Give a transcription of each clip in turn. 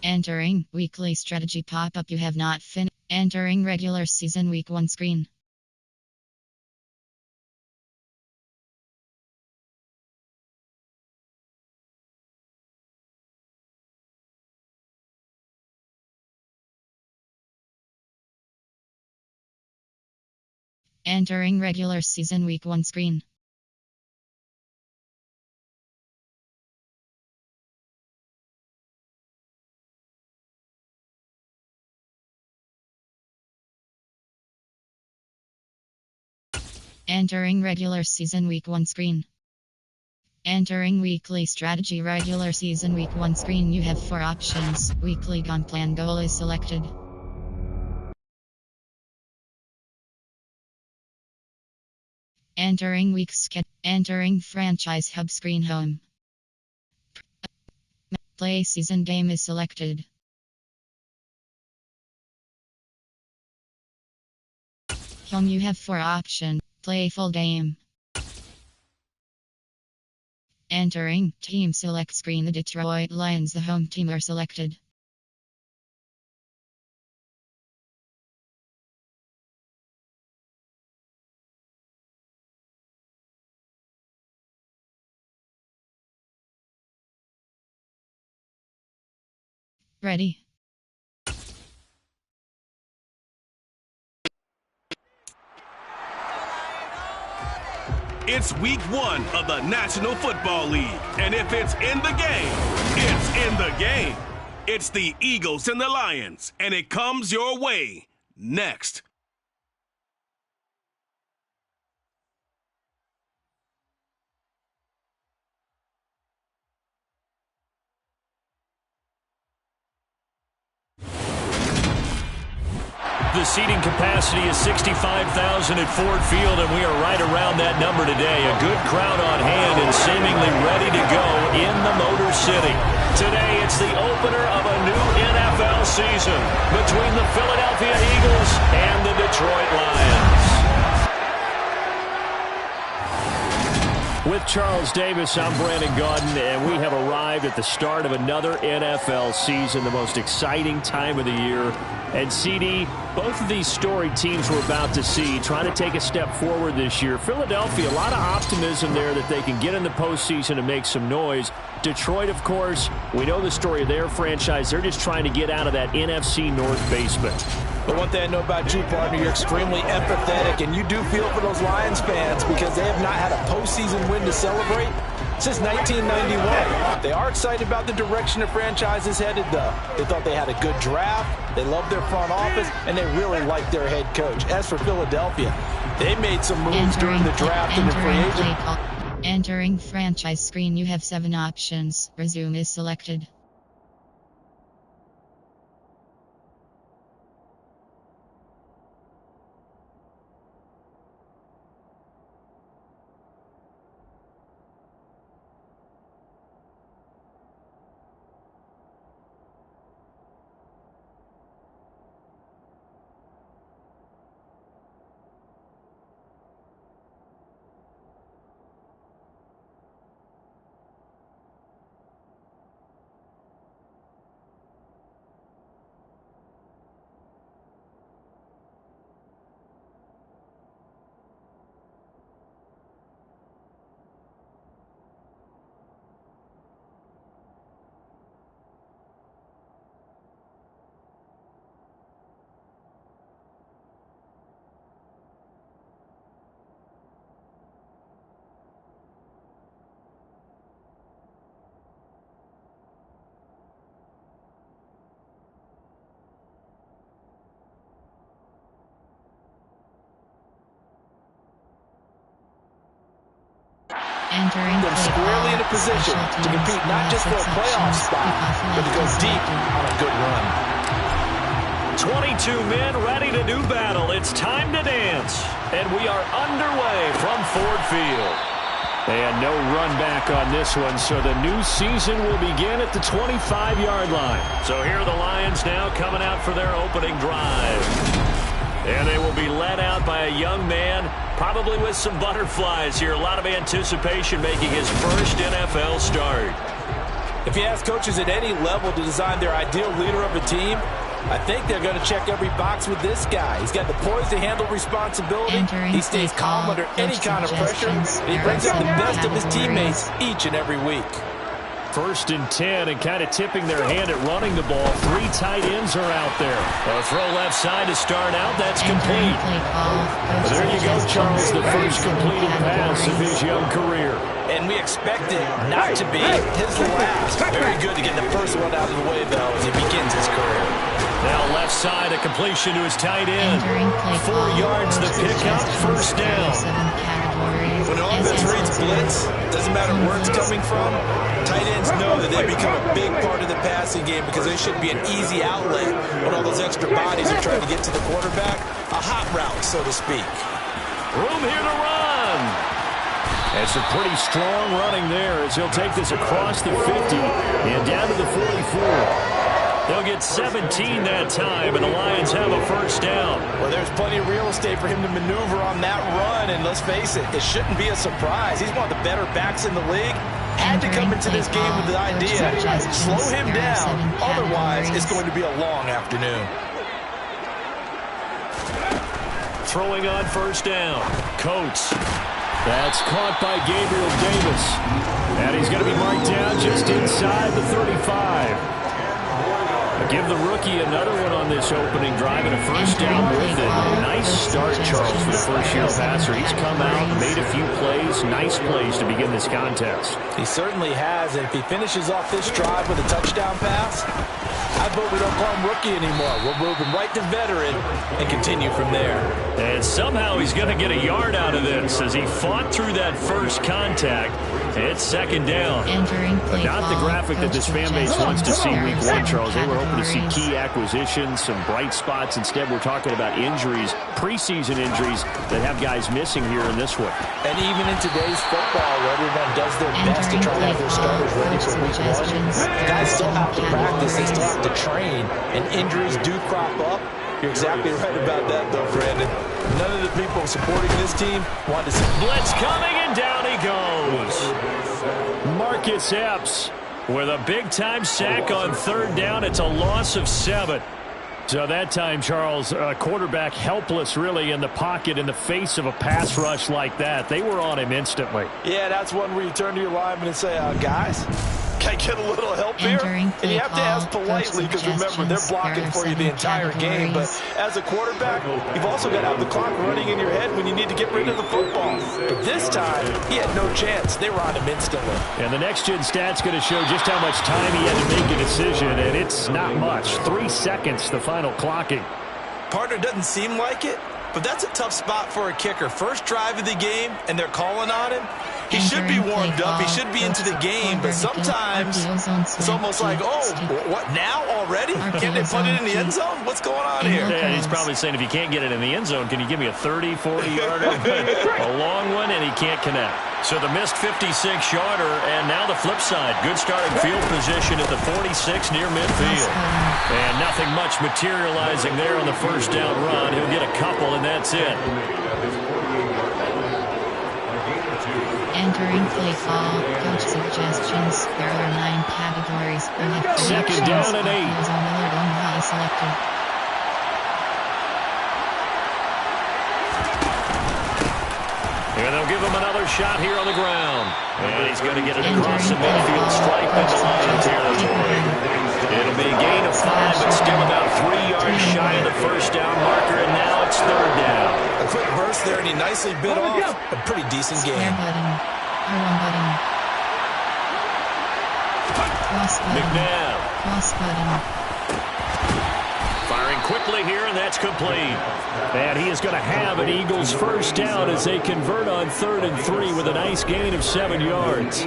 Entering weekly strategy pop-up. You have not finished. Entering regular season week 1 screen. Entering regular season week 1 screen. Entering regular season week 1 screen. Entering weekly strategy regular season week 1 screen. You have 4 options. Weekly gun plan goal is selected. Entering week schedule. Entering franchise hub screen home. Play season game is selected. Home you have 4 options. Play full game. Entering team select screen. The Detroit Lions, the home team, are selected. Ready. It's week 1 of the National Football League. And if it's in the game, it's in the game. It's the Eagles and the Lions. And it comes your way next. The seating capacity is 65,000 at Ford Field, and we are right around that number today. A good crowd on hand and seemingly ready to go in the Motor City. Today, it's the opener of a new NFL season between the Philadelphia Eagles and the Detroit Lions. With Charles Davis, I'm Brandon Gaudin, and we have arrived at the start of another NFL season, the most exciting time of the year. And CD, both of these storied teams we're about to see trying to take a step forward this year. Philadelphia, a lot of optimism there that they can get in the postseason and make some noise. Detroit, of course, we know the story of their franchise. They're just trying to get out of that NFC North basement. But one thing I know about you, partner, you're extremely empathetic, and you do feel for those Lions fans because they have not had a postseason win to celebrate since 1991. They are excited about the direction the franchise is headed, though. They thought they had a good draft, they love their front office, and they really like their head coach. As for Philadelphia, they made some moves during the draft and the free agent. Entering franchise screen, you have 7 options. Resume is selected. Entering them squarely in a position to compete not just for a playoff spot, but to go deep on a good run. 22 men ready to do battle. It's time to dance. And we are underway from Ford Field. And no run back on this one, so the new season will begin at the 25-yard line. So here are the Lions now coming out for their opening drive. And they will be led out by a young man, probably with some butterflies here. A lot of anticipation making his first NFL start. If you ask coaches at any level to design their ideal leader of a team, I think they're going to check every box with this guy. He's got the poise to handle responsibility. He stays calm under any kind of pressure. And he brings out the best of his teammates each and every week. 1st and 10, and kind of tipping their hand at running the ball. 3 tight ends are out there. A throw left side to start out. That's complete. There you go, Charles, the first completed pass of his young career. And we expect it not to be his last. Very good to get the first one out of the way, though, as he begins his career. Now left side, a completion to his tight end. 4 yards the pickup, 1st down. When the offense reads blitz, doesn't matter where it's coming from, tight ends know that they become a big part of the passing game because they should be an easy outlet when all those extra bodies are trying to get to the quarterback. A hot route, so to speak. Room here to run. It's a pretty strong running there as he'll take this across the 50 and down to the 44. They'll get 17 that time, and the Lions have a 1st down. Well, there's plenty of real estate for him to maneuver on that run, and let's face it, it shouldn't be a surprise. He's one of the better backs in the league. Had to come into this game with the idea, slow him down, otherwise it's going to be a long afternoon. Throwing on 1st down, Coates. That's caught by Gabriel Davis. And he's going to be marked down just inside the 35. Give the rookie another one on this opening drive and a 1st down with it. Nice start, Charles, for the first-year passer. He's come out, made a few plays, nice plays to begin this contest. He certainly has, and if he finishes off this drive with a touchdown pass, I vote we don't call him rookie anymore. We'll move him right to veteran and continue from there. And somehow he's going to get a yard out of this as he fought through that first contact. It's 2nd down. But not the graphic that this fan base wants to see week 1, Charles. They were hoping to see key acquisitions, some bright spots. Instead, we're talking about injuries, preseason injuries that have guys missing here in this one. And even in today's football, where everyone does their best to try to have their starters ready for week 1, guys still have to practice, they still have to train, and injuries do crop up. You're exactly right about that, though, Brandon. None of the people supporting this team want to see blitz coming, and down he goes. Marcus Epps with a big-time sack on 3rd down. It's a loss of 7. So that time, Charles, quarterback helpless really in the pocket in the face of a pass rush like that. They were on him instantly. Yeah, that's one where you turn to your lineman and say, guys, can I get a little help here? And you have to ask politely because remember, they're blocking for you the entire game. But as a quarterback, you've also got to have the clock running in your head when you need to get rid of the football. But this time, he had no chance. They were on him instantly. And the next-gen stat's going to show just how much time he had to make a decision, and it's not much. 3 seconds, the final clocking. Partner, doesn't seem like it, but that's a tough spot for a kicker. First drive of the game, and they're calling on him. He should be warmed up. He should be into the game. But sometimes it's almost like, oh, what now already? Can't they put it in the end zone? What's going on here? Yeah, he's probably saying, if you can't get it in the end zone, can you give me a 30, 40-yarder? A long one, and he can't connect. So the missed 56-yarder, and now the flip side. Good starting field position at the 46 near midfield. And nothing much materializing there on the 1st down run. He'll get a couple, and that's it. Entering play call, coach suggestions. There are 9 categories. 2nd down and 8. Selected. And they'll give him another shot here on the ground. And he's going to get it across the midfield stripe into Lion territory. It'll be a gain of 5, but still about 3 yards shy of the 1st down marker, and now it's 3rd down. A quick burst there, and he nicely bit off a pretty decent game. McNabb. Cross button. Firing quickly here, and that's complete. And he is going to have an Eagles 1st down as they convert on 3rd and 3 with a nice gain of 7 yards.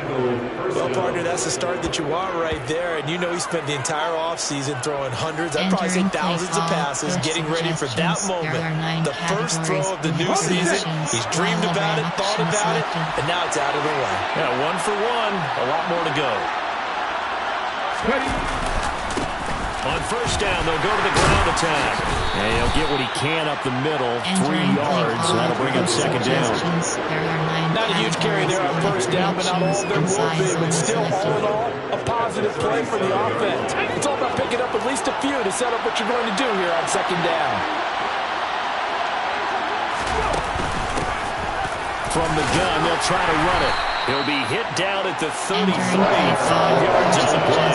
Well, partner, that's the start that you want right there. And you know he spent the entire offseason throwing hundreds, I'd probably say thousands of passes, getting ready for that moment. The first throw of the new season. He's dreamed about it, thought about it, and now it's out of the way. Yeah, 1 for 1. A lot more to go. On first down, they'll go to the ground attack. And he'll get what he can up the middle, 3 yards. That'll bring up second down. Not a huge carry there on first down, but not all of them will be. But still, all in all, a positive play for the offense. It's all about picking up at least a few to set up what you're going to do here on second down. From the gun, they'll try to run it. He'll be hit down at the 33, 5 yards on the play.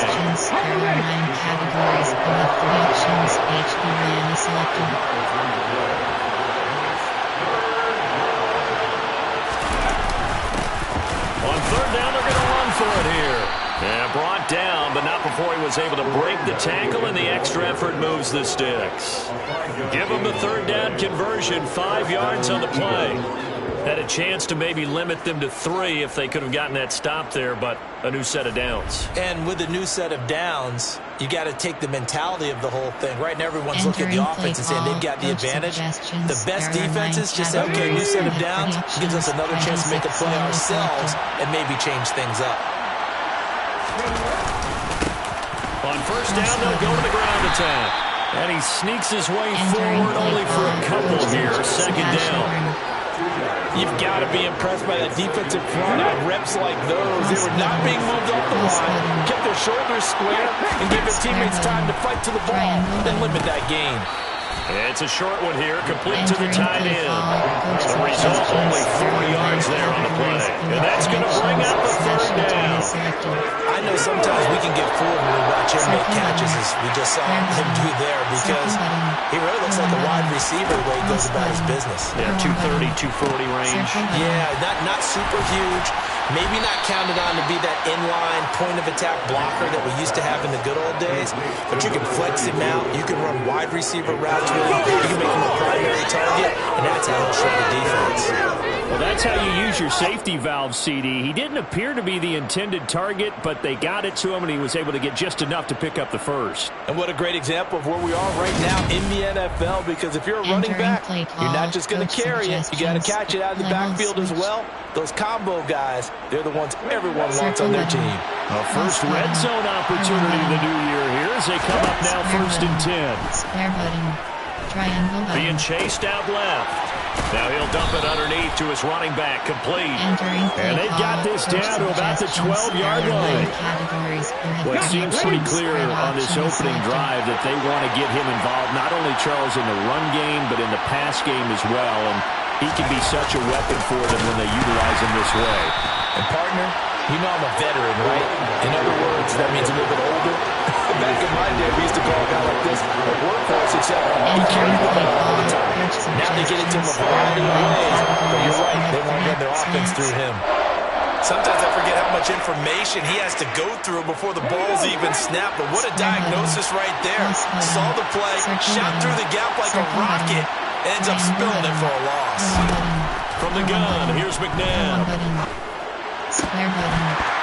Categories above predictions, HB ran selected. On third down, they're going to run for it here. And brought down, but not before he was able to break the tackle, and the extra effort moves the sticks. Give him the third down conversion, 5 yards on the play. Had a chance to maybe limit them to 3 if they could have gotten that stop there, but a new set of downs. And with a new set of downs, you got to take the mentality of the whole thing. Right now, everyone's looking at the offense and saying they've got the advantage. The best defenses just say, okay, new set of downs gives us another chance to make a play ourselves and maybe change things up. On first down, they'll go to the ground attack. And he sneaks his way forward only for a couple here. Second down. You've got to be impressed by that defensive front on reps like those. They were not being moved off the line, kept their shoulders square, and gave their teammates time to fight to the ball and limit that gain. It's a short one here, complete to the tight end. The result, only 4 yards there on the play. And that's going to bring up the third down. I know sometimes we can get fooled when we watch him make catches, as we just saw him do there, because he really looks like a wide receiver the way he goes about his business. Yeah, 230, 240 range. Yeah, not super huge. Maybe not counted on to be that inline point-of-attack blocker that we used to have in the good old days, but you can flex him out. You can run wide receiver routes with him. You can make him a primary target, and that's how he'll shred the defense. Well, that's how you use your safety valve, CD. He didn't appear to be the intended target, but they got it to him, and he was able to get just enough to pick up the first. And what a great example of where we are right now in the NFL, because if you're a running back, you're not just going to carry it. You got to catch it out of the backfield as well. Those combo guys, they're the ones everyone wants on their team. A first red zone opportunity the new year here as they come up now first and 10. Square button. Triangle button. Being chased out left. Now he'll dump it underneath to his running back, complete. And they've got this down to about the 12-yard line. Well, it seems pretty clear on this opening drive that they want to get him involved, not only Charles in the run game, but in the pass game as well. And he can be such a weapon for them when they utilize him this way. And partner, you know I'm a veteran, right? In other words, that means a little bit older. Back in my day, we used to call a guy like this a workhorse, except he carried the ball all the time. Now they get into him a variety of ways. But you're right, they want to run their offense through him. Sometimes I forget how much information he has to go through before the ball's even snapped. But what a diagnosis right there. Saw the play, shot through the gap like a rocket, ends up spilling it for a loss. From the gun, here's McNabb. Square button.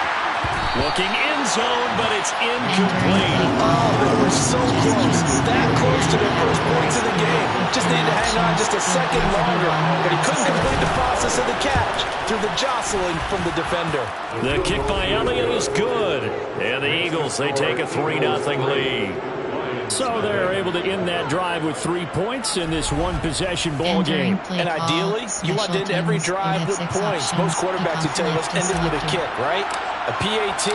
Looking in zone, but it's incomplete. Oh, they were so close. That close to their first points of the game. Just needed to hang on just a second longer. But he couldn't complete the process of the catch through the jostling from the defender. The kick by Elliott is good. And the Eagles, they take a 3-0 lead. So they're able to end that drive with 3 points in this one-possession ball game. And ideally, you want to end every drive with points. Most quarterbacks would tell you, let's end it with a kick, right? A PAT,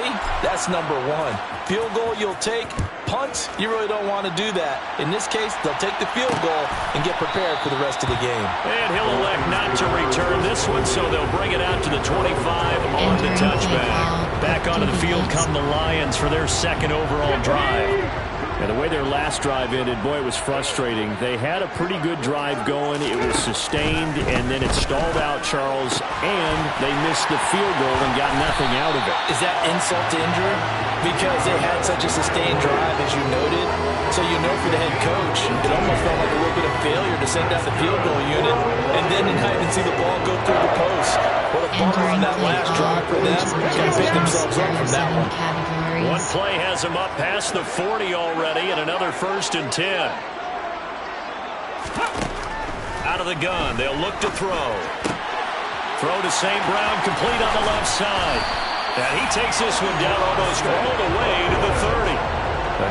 that's number 1. Field goal you'll take. Punts, you really don't want to do that. In this case, they'll take the field goal and get prepared for the rest of the game. And he'll elect not to return this one, so they'll bring it out to the 25 on the touchback. Back onto the field come the Lions for their second overall drive. And the way their last drive ended, boy, it was frustrating. They had a pretty good drive going. It was sustained, and then it stalled out, Charles, and they missed the field goal and got nothing out of it. Is that insult to injury? Because they had such a sustained drive, as you noted. So you know for the head coach, it almost felt like a little bit of failure to send out the field goal unit, and then to not even see the ball go through the post. What a bummer on that last drive for them. Got to pick themselves up from that one. One play has them up past the 40 already, and another first and 10. Out of the gun, they'll look to throw. Throw to St. Brown, complete on the left side. And he takes this one down almost all the way to the 30.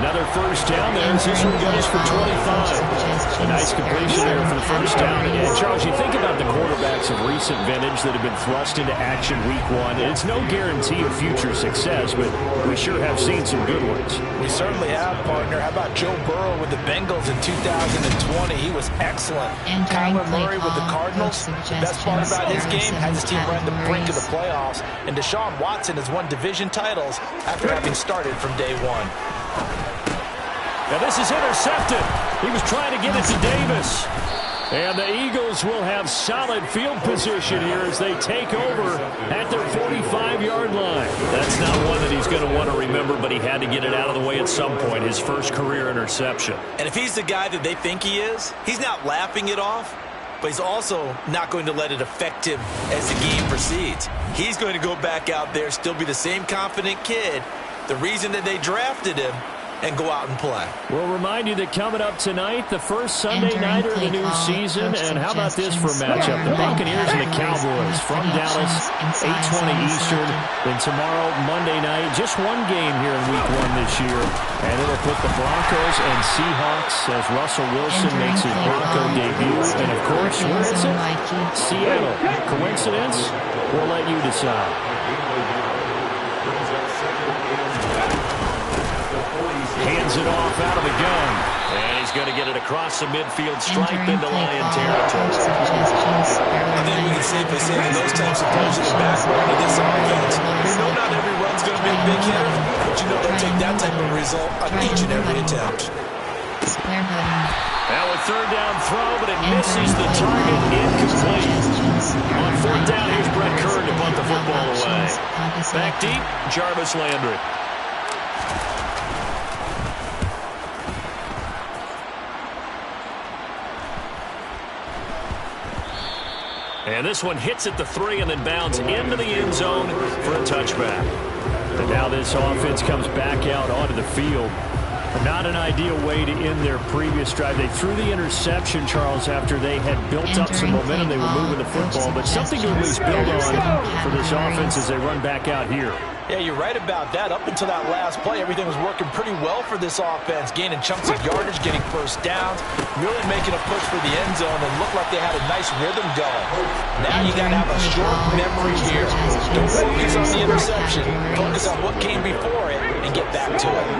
Another first down there as this one goes for 25. A nice completion there for the first down. And Charles, you think about the quarterbacks of recent vintage that have been thrust into action week one. It's no guarantee of future success, but we sure have seen some good ones. We certainly have, partner. How about Joe Burrow with the Bengals in 2020? He was excellent. Kyler Murray with the Cardinals. The best part about his game has his team right at the brink of the playoffs. And Deshaun Watson has won division titles after having started from day one. Now this is intercepted. He was trying to get it to Davis. And the Eagles will have solid field position here as they take over at their 45-yard line. That's not one that he's going to want to remember, but he had to get it out of the way at some point, his first career interception. And if he's the guy that they think he is, he's not laughing it off, but he's also not going to let it affect him as the game proceeds. He's going to go back out there, still be the same confident kid, the reason that they drafted him, and go out and play. We'll remind you that coming up tonight, the first Sunday nighter of the new season. And how about this for a matchup? The Buccaneers and the Cowboys from Dallas, 8:20 Eastern. Then tomorrow, Monday night, just one game here in week one this year. And it'll put the Broncos and Seahawks as Russell Wilson makes his Bronco debut. And of course, where is it? Seattle. Coincidence? We'll let you decide. Hands it off out of the gun. And he's going to get it across the midfield stripe into Lion territory. I think we can safely say that those types of plays are the backbone of this offense. We know not every run's going to be a big hitter, but you know they'll take that type of result on each and every attempt. Now a third down throw, but it misses the target, incomplete. On fourth down, here's Brett Kern to punt the football away. Back deep, Jarvis Landry. And this one hits at the 3 and then bounds into the end zone for a touchback. And now this offense comes back out onto the field. Not an ideal way to end their previous drive. They threw the interception, Charles, after they had built up some momentum. They were moving the football, but something to at least build on for this offense as they run back out here. Yeah, you're right about that. Up until that last play, everything was working pretty well for this offense, gaining chunks of yardage, getting first downs, really making a push for the end zone, and looked like they had a nice rhythm going. Now you got to have a short memory here. Don't focus on the interception. Focus on what came before it and get back to it.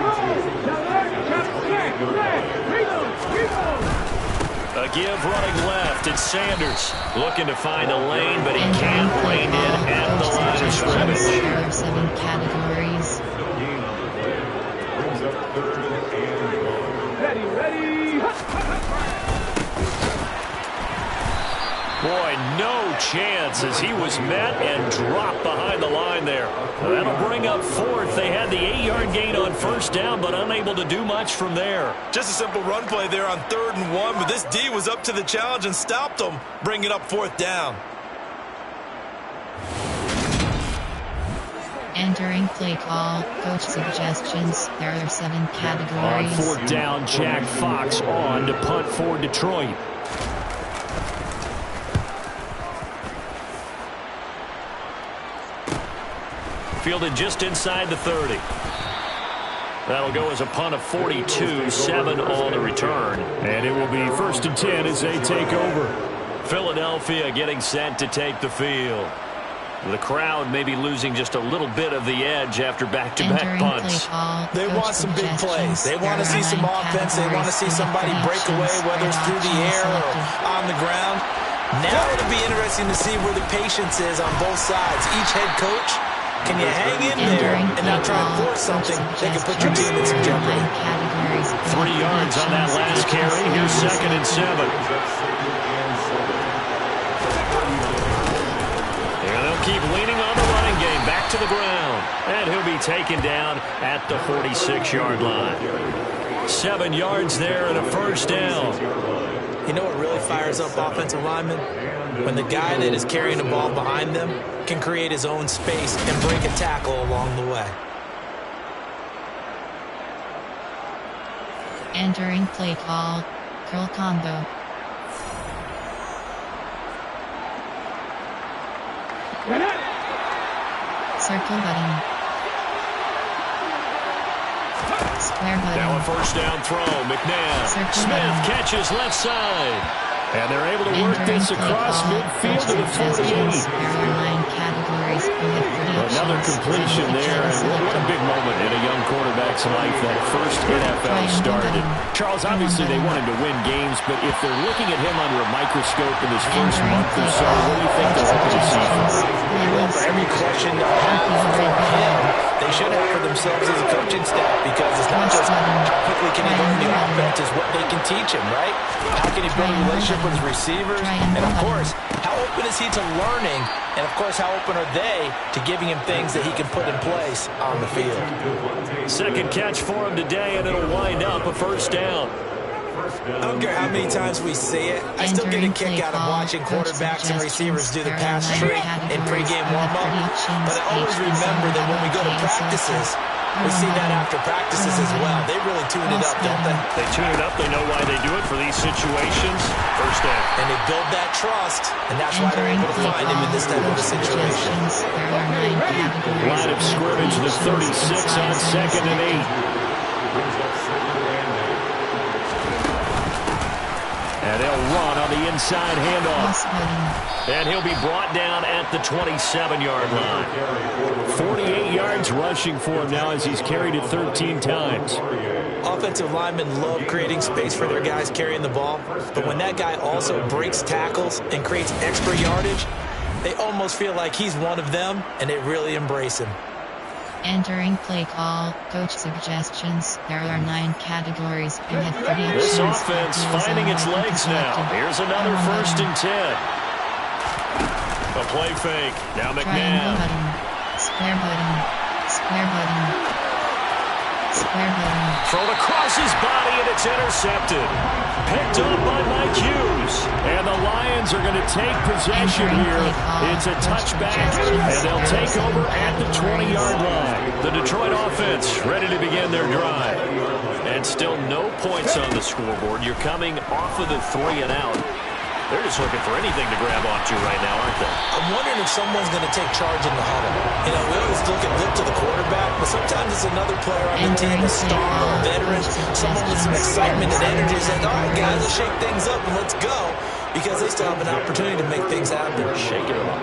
A give running left. It's Sanders looking to find a lane, but he can't. Reined in at the line of scrimmage. 7 categories. Boy, no chance as he was met and dropped behind the line there. That'll bring up fourth. They had the 8-yard gain on first down, but unable to do much from there. Just a simple run play there on 3rd and 1, but this D was up to the challenge and stopped them, bringing up 4th down. Entering play call, coach suggestions. There are 7 categories. On 4th down, Jack Fox on to punt for Detroit. Fielded just inside the 30. That'll go as a punt of 42, 7 on the return. And it will be 1st and 10 as they take over. Philadelphia getting set to take the field. The crowd may be losing just a little bit of the edge after back-to-back punts. They want some big plays. They want to see some offense. They want to see somebody break away, whether it's through the air or on the ground. Now it'll be interesting to see where the patience is on both sides. Each head coach, can you hang in there and not try and force something that can put your team in some jeopardy? 3 yards on that last carry. Here's 2nd and 7. And they'll keep leaning on the running game. Back to the ground. And he'll be taken down at the 46-yard line. 7 yards there and a first down. You know what really fires up offensive linemen? When the guy that is carrying the ball behind them can create his own space and break a tackle along the way. Entering play call, curl combo. Circle button. Square button. Now a first down throw. McNabb. Circle Smith button. catches left side. And they're able to work Entering this play across call. midfield to the Suggestions. 48. There are 9 categories. You have 3 Another options. completion there, and what a big moment in a young quarterback's life, that first NFL start. And Charles, obviously they want him to win games, but if they're looking at him under a microscope in his first month or so, what do you think they're hoping to see from him? Well, for every question they'll have for him, they should have for themselves as a coaching staff, because it's not just how quickly can he learn the offense, it's what they can teach him, right? How can he build a relationship with his receivers? And, of course, how open is he to learning? And, of course, how open are they to giving him things that he can put in place on the field? Second catch for him today, and it'll wind up a first down. I don't care how many times we see it, I still get a kick out of watching quarterbacks and receivers do the pass trick in pregame warm-up. But I always remember that when we go to practices, we see that after practices as well. They really tune it up, don't they? They tune it up. They know why they do it for these situations. First down. And they build that trust, and that's why they're able to find him in this type of a situation. Line of scrimmage, the 36 on 2nd and 8. And they'll run on the inside handoff. And he'll be brought down at the 27-yard line. 48 yards rushing for him now as he's carried it 13 times. Offensive linemen love creating space for their guys carrying the ball, but when that guy also breaks tackles and creates extra yardage, they almost feel like he's one of them, and they really embrace him. Entering play call, coach suggestions. There are 9 categories. You have 3 options. This offense finding its legs now. Here's another 1st and 10. A play fake. Now McNabb. Square button. Square button. Square button. Thrown across his body, and it's intercepted. Picked up by Mike Hughes. And the Lions are going to take possession here. It's a touchback, and they'll take over at the 20-yard line. The Detroit offense ready to begin their drive. And still no points on the scoreboard. You're coming off of the 3 and out. They're just looking for anything to grab onto right now, aren't they? I'm wondering if someone's going to take charge in the huddle. You know, we always look to the quarterback, but sometimes it's another player on the team, a star or a veteran, someone with some excitement and energy saying, all right, guys, let's shake things up and let's go, because they still have an opportunity to make things happen. Shake it off.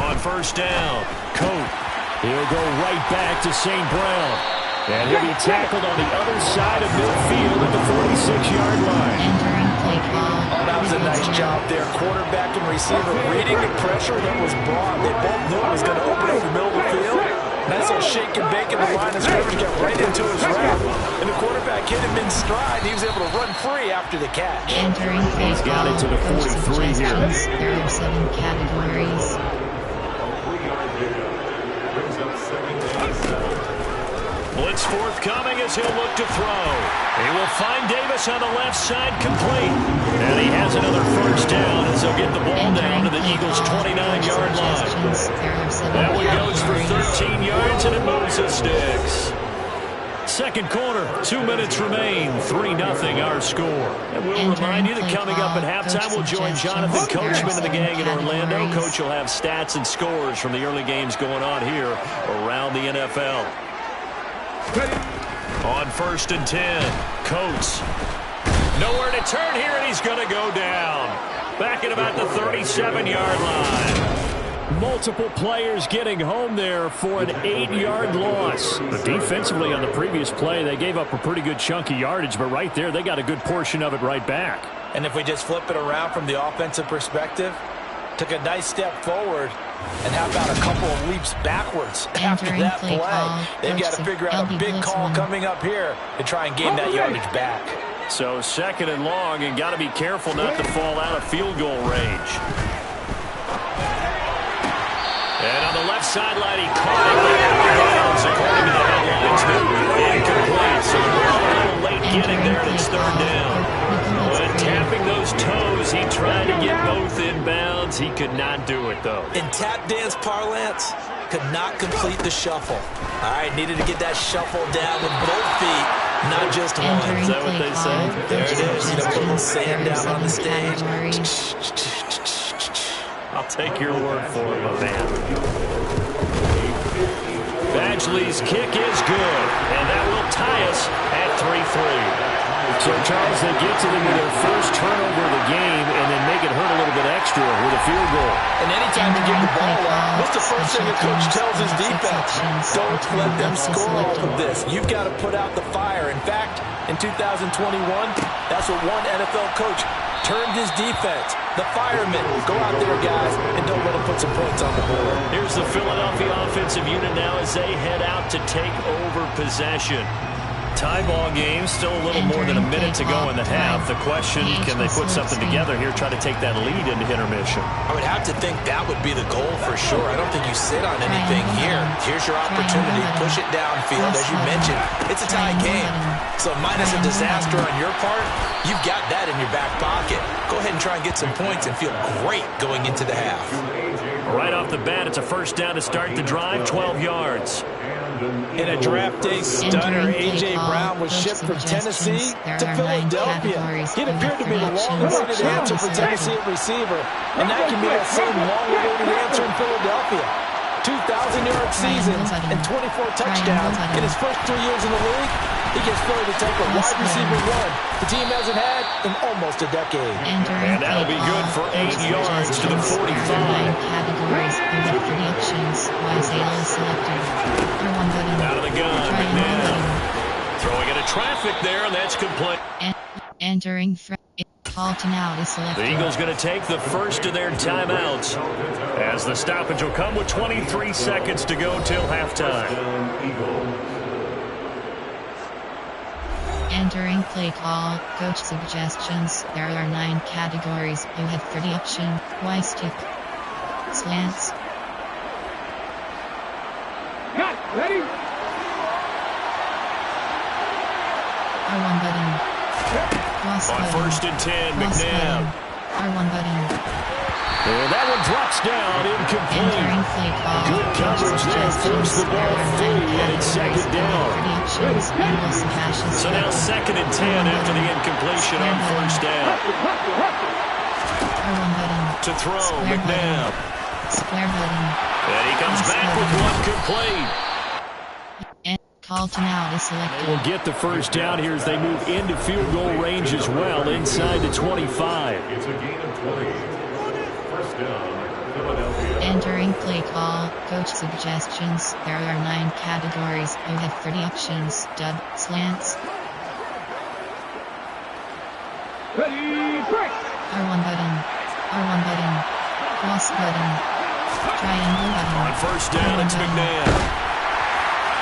On first down, Coat. He'll go right back to St. Brown. And he'll be tackled on the other side of midfield at the 46-yard line. Entering play call. Oh, that was a nice job there. Quarterback and receiver reading the pressure that was brought. They both knew it was going to open up the middle of the field. Nice little shake and bake in the line of scrimmage, got right into his route. And the quarterback hit him in stride. He was able to run free after the catch. Entering play He's got call. it to the 43 here. There are 7 categories. Blitz forthcoming as he'll look to throw. He will find Davis on the left side, complete. And he has another first down as he'll get the ball down to the Eagles' 29-yard line. That one goes for 13 yards, and it moves the sticks. Second quarter, 2 minutes remain, 3-0 our score. And we'll remind you that coming up at halftime, we'll join Jonathan Coachman and the gang in Orlando. Coach will have stats and scores from the early games going on here around the NFL. On 1st and 10, Coates. Nowhere to turn here, and he's going to go down. Back at about the 37-yard line. Multiple players getting home there for an 8-yard loss. But defensively on the previous play, they gave up a pretty good chunk of yardage, but right there, they got a good portion of it right back. And if we just flip it around from the offensive perspective, took a nice step forward, and how about a couple of leaps backwards after that play? They've got to figure out a big call coming up here to try and gain that yardage back. So 2nd and long, and got to be careful not to fall out of field goal range. And on the left sideline, he caught it right out of bounds, according to the headlines. Incomplete, so a little late getting there, and it's 3rd down. When tapping those toes, he tried to get both inbounds. He could not do it, though. In tap dance parlance, could not complete the shuffle. All right, needed to get that shuffle down with both feet, not just one. Is that what they say? There it is. You know, put a little sand down on the stage. I'll take your word for it, my man. Badgley's kick is good, and that tie us at 3-3. So, Charles, they get to them with their first turnover of the game and then make it hurt a little bit extra with a field goal. And anytime you get the ball up, what's the first thing a coach tells his defense? Don't let them score off of this. You've got to put out the fire. In fact, in 2021, that's what one NFL coach turned his defense. The firemen. Go out there, guys, and don't let them put some points on the board. Here's the Philadelphia offensive unit now as they head out to take over possession. Tie ball game, still a little more than a minute to go in the half. The question, can they put something together here, try to take that lead into intermission? I would have to think that would be the goal for sure. I don't think you sit on anything here. Here's your opportunity. Push it downfield. As you mentioned, it's a tie game. So minus a disaster on your part, you've got that in your back pocket. Go ahead and try and get some points and feel great going into the half. Right off the bat, it's a first down to start the drive, 12 yards. In a draft day stunner, A.J. Brown was shipped from Tennessee to Philadelphia. It appeared to be the long-awaited answer for Tennessee at receiver, and that can be that same long-awaited answer in Philadelphia. 2,000-yard seasons and 24 touchdowns in his first 3 years in the league. He gets Philly to take a wide receiver run the team hasn't had in almost a decade. And that'll be good for 8 yards to the 45. Categories and predictions. Isaiah is selected. Out of the gun, McNabb. Throwing into traffic there, and that's complete. Entering Halton out is selected. The Eagles going to take the first of their timeouts as the stoppage will come with 23 seconds to go till halftime. Entering play call, coach suggestions. There are 9 categories. You have 30 option, Y stick, slants. Ready? R1 button. Cross On button. first and 10, Cross McNabb. button. R1 button. And that one drops down, incomplete. Entering play call. Good coverage there, force the ball free, and it's second down. So now second and 10 after the incompletion on first down. R1 button. To throw, Square McNabb. button. Square button. And he comes back with one complete. And Halton out is selected. Will get the first down here as they move into field goal range as well, inside the 25. It's a gain of 20. First down, Philadelphia. Entering play call, coach suggestions. There are 9 categories. You have 30 options. Dub, slants. Ready, break! R1 button. R1 button. Cross button. Triangle button. On first down, it's McNabb.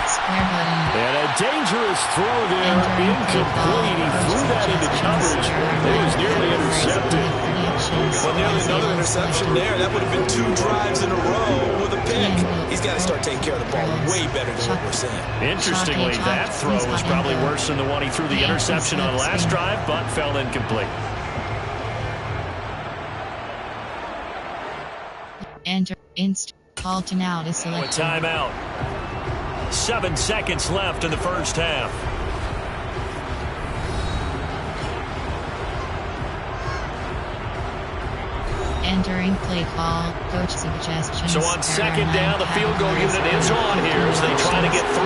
Square button. And a dangerous throw there, incomplete. He threw that into coverage. It was nearly intercepted. Well, nearly another interception there. That would have been 2 drives in a row with a pick. He's got to start taking care of the ball way better than what we're seeing. Interestingly, that throw was probably worse than the one he threw the interception on last drive, but fell incomplete. Enter. Halton out is A selected. timeout. 7 seconds left in the first half. Entering play call, coach suggestions. So on second down, the field goal unit is on here as they try to get 3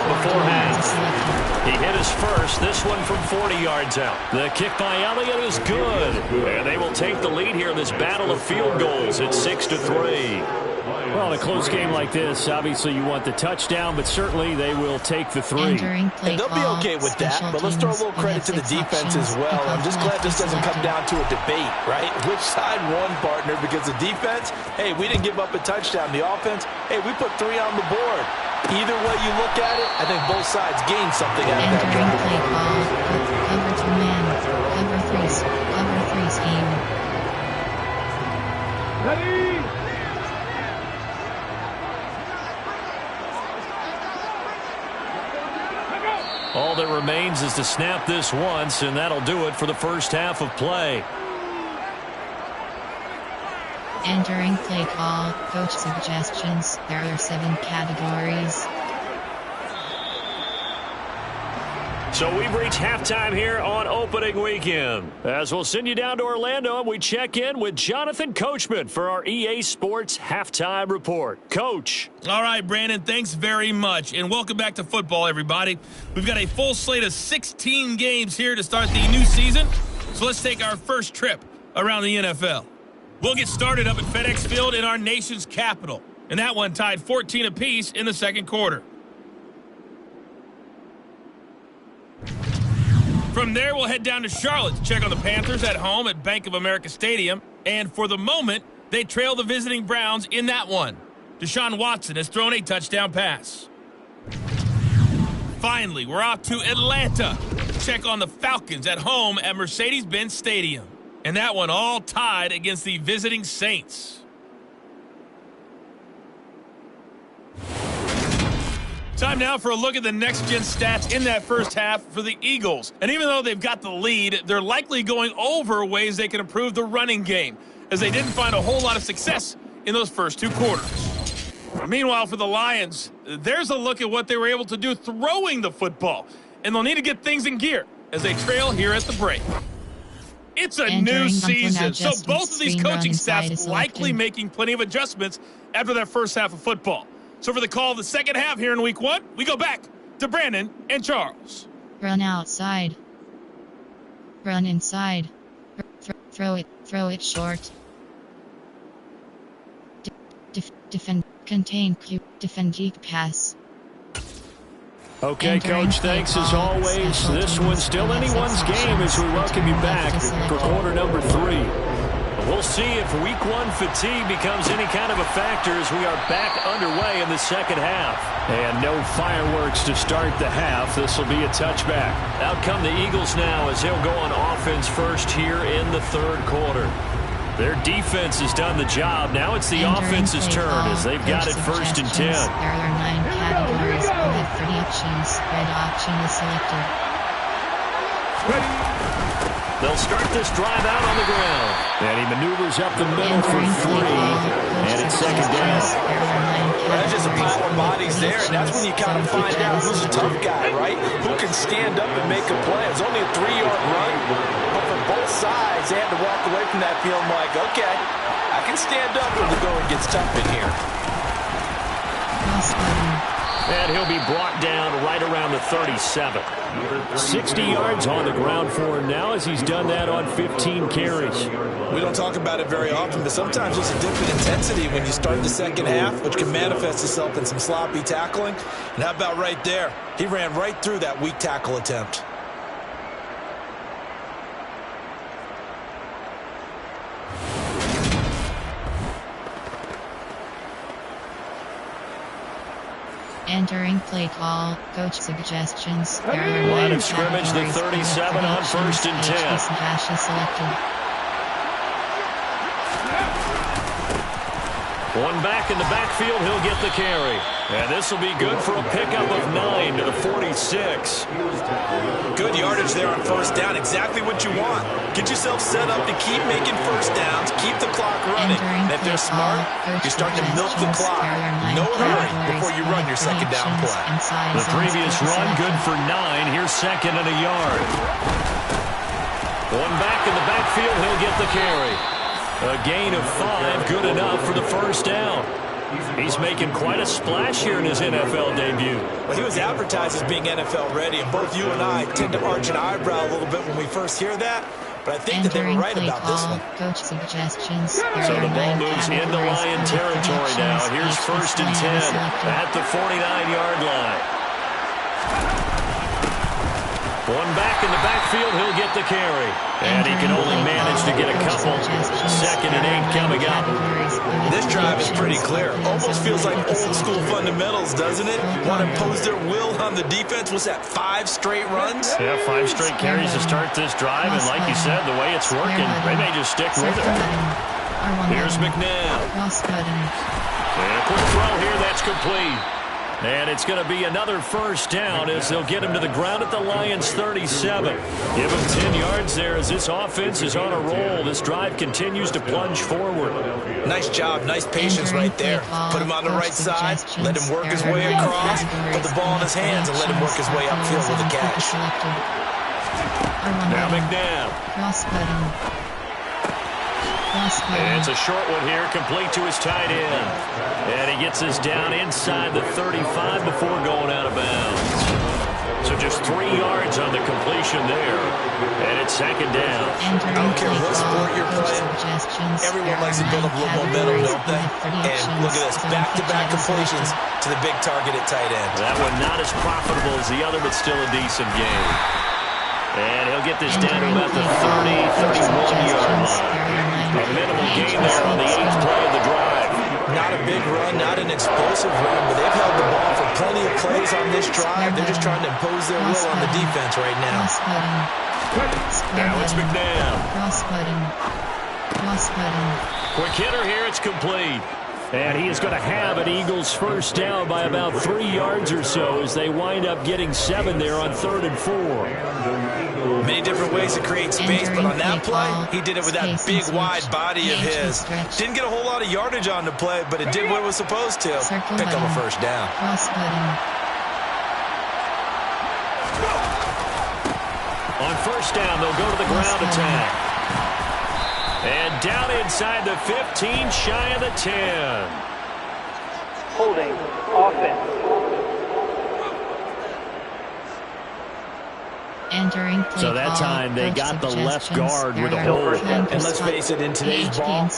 before half. He hit his first, this one from 40 yards out. The kick by Elliott is good. And they will take the lead here in this battle of field goals. It's 6-3. Well, in a close game like this, obviously you want the touchdown, but certainly they will take the 3. Entering play And they'll be okay with that, but let's throw a little credit to the defense as well. I'm just glad this doesn't come down to a debate, right? Which side won, partner? Because the defense, hey, we didn't give up a touchdown. The offense, hey, we put 3 on the board. Either way you look at it, I think both sides gained something out of that Entering drive. play call, cover 2 man, cover 3 scheme. Ready! All that remains is to snap this once, and that'll do it for the first half of play. Entering play call, coach suggestions. There are 7 categories. So we've reached halftime here on opening weekend. As we'll send you down to Orlando, and we check in with Jonathan Coachman for our EA Sports Halftime Report. Coach. All right, Brandon, thanks very much. And welcome back to football, everybody. We've got a full slate of 16 games here to start the new season. So let's take our first trip around the NFL. We'll get started up at FedEx Field in our nation's capital. And that one tied 14 apiece in the second quarter. From there, we'll head down to Charlotte to check on the Panthers at home at Bank of America Stadium. And for the moment, they trail the visiting Browns in that one. Deshaun Watson has thrown a touchdown pass. Finally, we're off to Atlanta to check on the Falcons at home at Mercedes-Benz Stadium. And that one all tied against the visiting Saints. Time now for a look at the next-gen stats in that first half for the Eagles. And even though they've got the lead, they're likely going over ways they can improve the running game, as they didn't find a whole lot of success in those first two quarters. Meanwhile, for the Lions, there's a look at what they were able to do throwing the football. And they'll need to get things in gear as they trail here at the break. It's a new season, so both of these coaching staffs likely making plenty of adjustments after that first half of football. So for the call of the second half here in week one, we go back to Brandon and Charles. Run outside. Run inside. Throw it short. Defend, contain, defend, deep pass. Okay, Coach, thanks as always. This one's still anyone's game as we welcome you back for quarter number 3. We'll see if week one fatigue becomes any kind of a factor as we are back underway in the second half. And no fireworks to start the half. This will be a touchback. Out come the Eagles now as they'll go on offense first here in the third quarter. Their defense has done the job. Now it's the offense's turn as they've got it first and 10. There are 9 categories. We'll have 30 options. Red option is selected. They'll start this drive out on the ground. And he maneuvers up the middle for 3. And it's second down. There's just a pile of bodies there, and that's when you kind of find out who's a tough guy, right? Who can stand up and make a play. It's only a 3-yard run, but for both sides, they had to walk away from that feeling like, okay, I can stand up when the going gets tough in here. And he'll be brought down right around the 37. 60 yards on the ground for him now as he's done that on 15 carries. We don't talk about it very often, but sometimes there's a dip in intensity when you start the second half, which can manifest itself in some sloppy tackling. And how about right there? He ran right through that weak tackle attempt. Entering play call, coach suggestions. Line of scrimmage, the 37 on first and 10. Hash is selected. One back in the backfield, he'll get the carry. And this will be good for a pickup of 9 to the 46. Good yardage there on first down. Exactly what you want. Get yourself set up to keep making first downs, keep the clock running. And if they're smart, you're starting to milk the clock. No hurry before you run your second down play. The previous run, good for 9. Here's second and a yard. One back in the backfield, he'll get the carry. A gain of 5, good enough for the first down. He's making quite a splash here in his NFL debut. Well, he was advertised as being NFL ready, and both you and I tend to arch an eyebrow a little bit when we first hear that. But I think that they were right about this one. Coach suggestions. So the ball moves into Lion territory now. Here's first and 10 at the 49-yard line. One back in the backfield, he'll get the carry. And he can only manage to get a couple. Second and 8 coming up. This drive is pretty clear. Almost feels like old school fundamentals, doesn't it? Want to impose their will on the defense. Was that 5 straight runs? Yeah, 5 straight carries to start this drive. And like you said, the way it's working, they may just stick with it. Here's McNabb. And a quick throw here, that's complete. And it's going to be another first down as they'll get him to the ground at the Lions' 37. Give him 10 yards there as this offense is on a roll. This drive continues to plunge forward. Nice job. Nice patience right there. Put him on the right side. Let him work his way across. Put the ball in his hands and let him work his way upfield with a catch. Now McNabb. And it's a short one here, complete to his tight end. And he gets this down inside the 35 before going out of bounds. So just 3 yards on the completion there. And it's second down. I don't care what sport you're playing. Everyone likes to build up a little momentum, don't they? And look at this, back-to-back completions to the big target at tight end. That one not as profitable as the other, but still a decent game. And he'll get this down to about the 31-yard line. A minimal gain there on the 8th play of the drive. Not a big run, not an explosive run, but they've held the ball for plenty of plays on this drive. They're just trying to impose their will on the defense right now. Now it's McNabb. Quick hitter here, it's complete. And he is going to have an Eagles first down by about 3 yards or so as they wind up getting 7 there on 3rd and 4. Many different ways to create space, but on that play, he did it with that big, wide body of his. Didn't get a whole lot of yardage on the play, but it did what it was supposed to. Pick up a first down. On first down, they'll go to the ground attack. And down inside the 15, shy of the 10. Holding offense. So that time they got the left guard with a hold. And let's face it, in today's ball,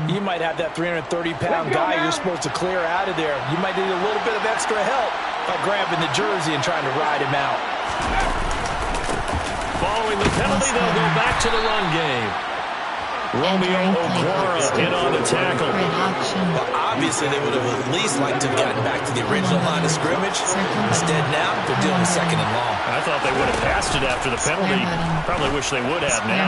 you might have that 330-pound guy you're supposed to clear out of there. You might need a little bit of extra help by grabbing the jersey and trying to ride him out. Following the penalty, they'll go back to the run game. Romeo Okwara in on the tackle. Well, obviously, they would have at least liked to have gotten back to the original line of scrimmage. Instead, now, they're dealing with 2nd and long. I thought they would have passed it after the penalty. Probably wish they would have now.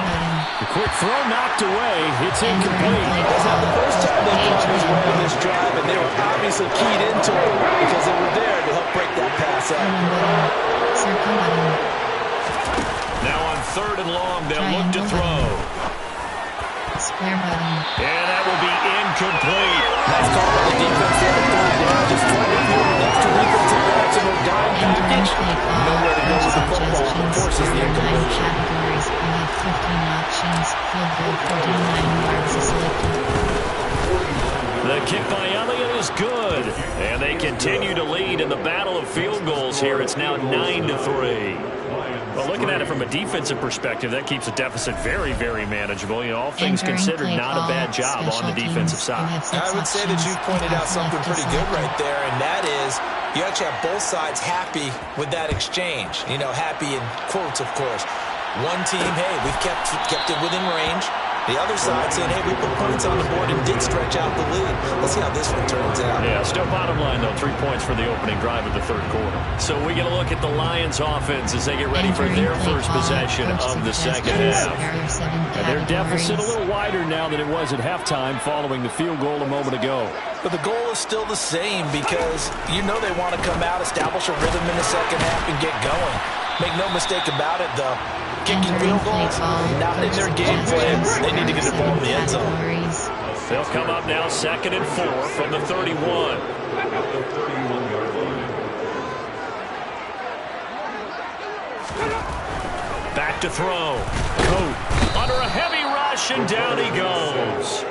The quick throw knocked away. It's incomplete. That's not the first time they thought he was winning this drive, and they were obviously keyed into it because they were there to help break that pass up. Now on 3rd and long, they'll look to throw. And that will be incomplete. Nice call by the defense there to 3rd down. Just trying to field an extra defensive backs in their dime package. Nowhere to go with the football. Of course, is the incompletion. The kick by Elliott is good. And they continue to lead in the battle of field goals here. It's now 9-3. Well, looking at it from a defensive perspective, that keeps the deficit very, very manageable. You know, all things considered, not a bad job on the defensive side. I would say that you've pointed out something pretty good right there, and that is you actually have both sides happy with that exchange. You know, happy in quotes, of course. One team, hey, we've kept it within range. The other side saying, hey, we put points on the board and did stretch out the lead. Let's see how this one turns out. Yeah, still bottom line, though, 3 points for the opening drive of the 3rd quarter. So we get a look at the Lions offense as they get ready for their first possession of the 2nd half. And their deficit a little wider now than it was at halftime following the field goal a moment ago. But the goal is still the same because you know they want to come out, establish a rhythm in the 2nd half, and get going. Make no mistake about it, though. Kicking field goals, not in their game plan. They need to get the ball in the end zone. They'll come up now 2nd and 4 from the 31. Back to throw. Coat under a heavy rush, and down he goes.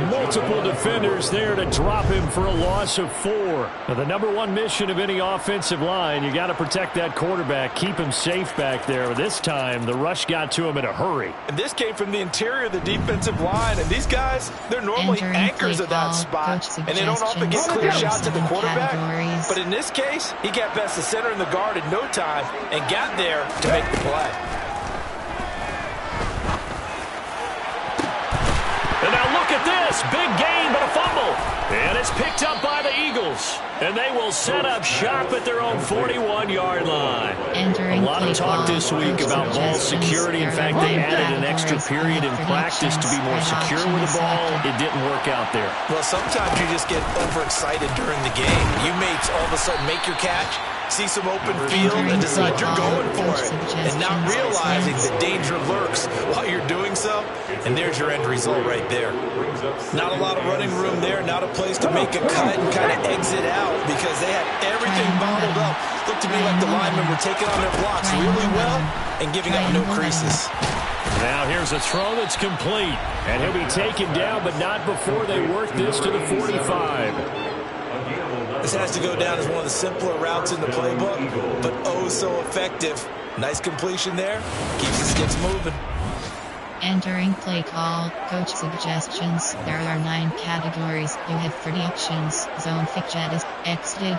Multiple defenders there to drop him for a loss of 4. Now, the #1 mission of any offensive line, you got to protect that quarterback, keep him safe back there. This time, the rush got to him in a hurry. And this came from the interior of the defensive line, and these guys, they're normally anchors of that spot, and they don't often get clear shots at the quarterback. But in this case, he got past the center and the guard in no time and got there to make the play. And now look at this. Big gain, but a fumble. And it's picked up by the Eagles. And they will set up shop at their own 41-yard line. A lot of talk this week about ball security. In fact, they added an extra period in practice to be more secure with the ball. It didn't work out there. Well, sometimes you just get overexcited during the game. You may all of a sudden make your catch, see some open field, and decide you're going for it, and not realizing the danger lurks while you're doing so, and there's your end result right there. Not a lot of running room there, not a place to make a cut and kind of exit out because they had everything bottled up. Looked to me like the linemen were taking on their blocks really well and giving up no creases. Now here's a throw that's complete, and he'll be taken down, but not before they work this to the 45. This has to go down as one of the simpler routes in the playbook, but oh so effective. Nice completion there. Keeps the sticks moving. Entering play call, coach suggestions. There are 9 categories. You have 30 options. Zone fixture is X-dig.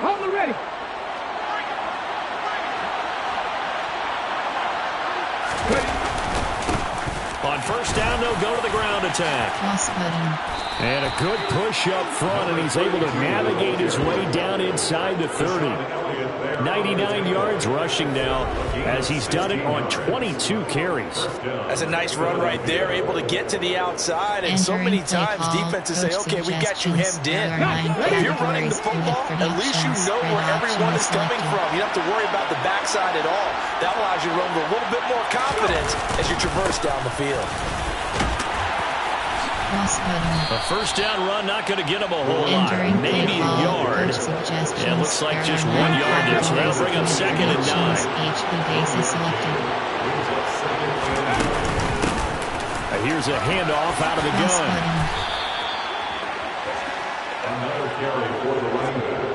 Hold it ready. On first down, they'll go to the ground attack. Cross button. And a good push up front, and he's able to navigate his way down inside the 30. 99 yards rushing now as he's done it on 22 carries. That's a nice run right there, able to get to the outside, and so many times defenses say, okay, we got you hemmed in. But if you're running the football, at least you know where everyone is coming from. You don't have to worry about the backside at all. That allows you to run with a little bit more confidence as you traverse down the field. A first down run, not going to get him a whole lot. Maybe a yard. Yeah, looks like just 1 yard there, so that'll bring up 2nd and 9. Here's a handoff out of the gun. Another carry for the linebacker.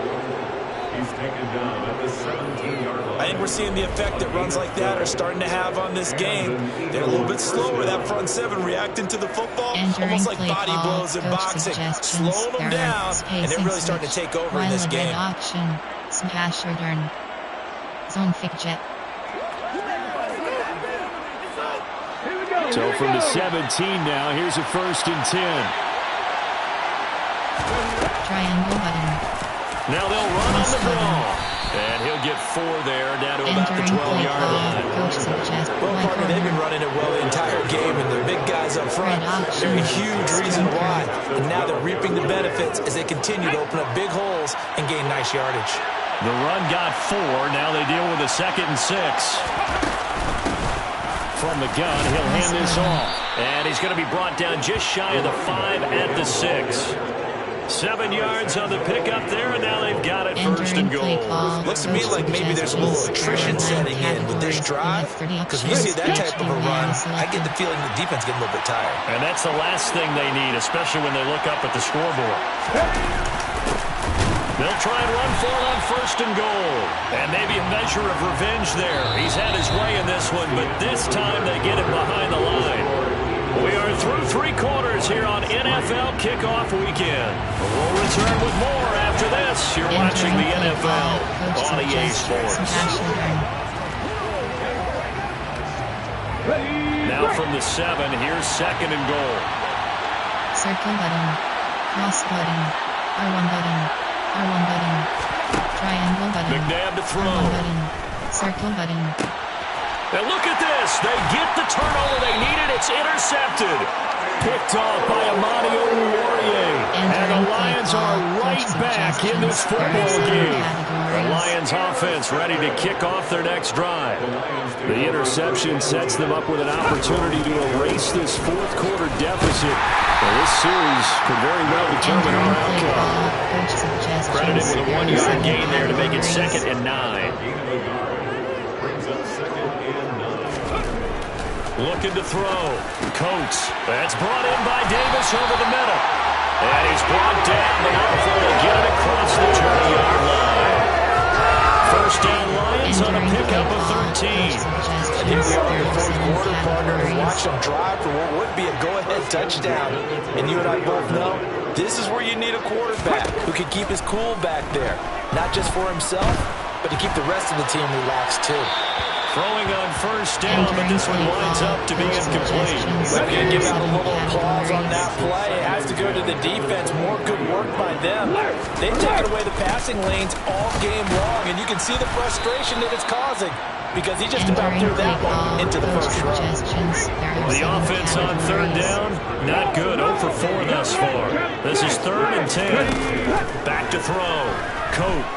He's taken down at the 17-yard line. I think we're seeing the effect that runs like that are starting to have on this game. They're a little bit slower, that front 7 reacting to the football, almost like body blows in boxing, slowing them down, and they're really starting to take over in this game. Option, smash return, zone fixture. So from the 17 now, here's a 1st and 10. Triangle button. Now they'll run on the draw. And he'll get 4 there, down to about the 12-yard line. Well, partner, they've been running it well the entire game, and the big guys up front, they're a huge reason why. And now they're reaping the benefits as they continue to open up big holes and gain nice yardage. The run got 4. Now they deal with a 2nd and 6. From the gun, he'll hand this off. And he's going to be brought down just shy of the 5 at the 6. 7 yards on the pickup there, and now they've got it 1st and goal. Looks to me like maybe there's a little attrition setting in with this drive, because when you see that type of a run, I get the feeling the defense getting a little bit tired. And that's the last thing they need, especially when they look up at the scoreboard. They'll try and run for it on 1st and goal. And maybe a measure of revenge there. He's had his way in this one, but this time they get him behind the line. We are through 3 quarters here on NFL Kickoff Weekend. We'll return with more after this. You're watching the NFL on EA Sports. Now from the 7, here's 2nd and goal. Circle button, cross button, R1 button, R1 button, triangle button, McNabb to throw. R1 button, circle button. And look at this. They get the turnover they needed. It's intercepted. Picked off by Amadio Uwariye. And the Lions are right back in this football game. The Lions offense ready to kick off their next drive. The interception sets them up with an opportunity to erase this 4th quarter deficit. Well, this series could very well determine our outcome. Credited with a 1-yard gain there to make it 2nd and 9. Looking to throw. Coates. That's brought in by Davis over the middle. And he's brought down, but not before they get it across the 20-yard line. First down Lions on a pickup of 13. And here we are in the 4th quarter, partner, and watch them drive for what would be a go-ahead touchdown. And you and I both know this is where you need a quarterback who can keep his cool back there. Not just for himself, but to keep the rest of the team relaxed too. Throwing on first down, but this one winds up to be incomplete. I'm going to give out a little applause on that play. It has to go to the defense. More good work by them. They've taken away the passing lanes all game long, and you can see the frustration that it's causing because he just about threw that one into the first row. The offense on third down, not good. 0 for 4 thus far. This is 3rd and 10. Back to throw. Coat.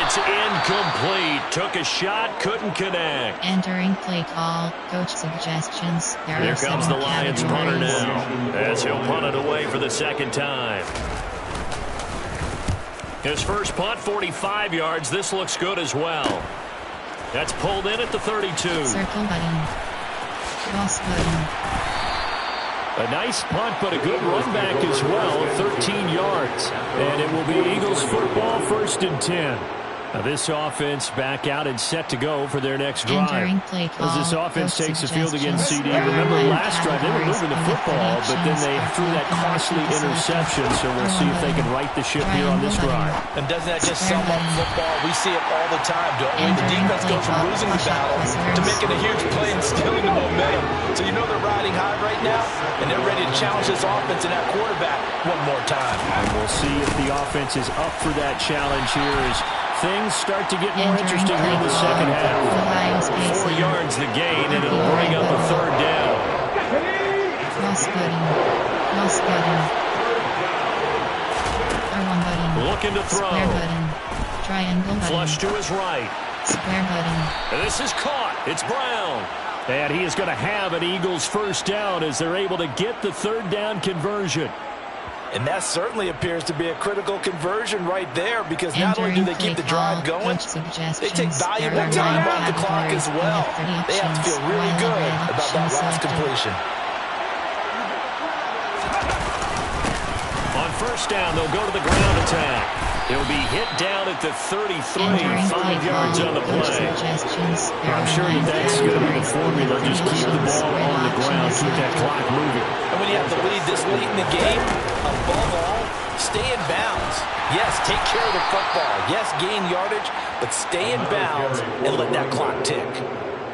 It's incomplete. Took a shot, couldn't connect. Entering play call, coach suggestions. Here comes the Lions punter now, as he'll punt it away for the second time. His first punt, 45 yards. This looks good as well. That's pulled in at the 32. Circle button. Cross button. A nice punt, but a good run back as well, 13 yards. And it will be Eagles football, 1st and 10. Now this offense back out and set to go for their next drive. As this offense takes the field against CD. Remember last drive, they were moving the football, but then they threw that costly interception, so we'll see if they can right the ship here on this drive. And doesn't that just sum up football? We see it all the time, don't we? The defense goes from losing the battle to making a huge play and stealing the momentum. So you know they're riding high right now, and they're ready to challenge this offense and that quarterback one more time. And we'll see if the offense is up for that challenge here as things start to get more interesting here in the second half. 4 yards the gain, and it'll bring up a 3rd down. Cross button. Cross button. R1 button. Looking to throw. Square button. Triangle button. Flush to his right. Square button. And this is caught. It's Brown. And he is going to have an Eagles first down as they're able to get the 3rd down conversion. And that certainly appears to be a critical conversion right there because not only do they keep the drive going, they take valuable time off the clock as well. They have to feel really good about that last completion. On first down, they'll go to the ground attack. He'll be hit down at the 33, 5 yards on the play. I'm sure that's going to be the formula. Just keep the ball on the ground, keep that clock moving. And when you have the lead this late in the game, above all, stay in bounds. Yes, take care of the football. Yes, gain yardage, but stay in bounds and let that clock tick.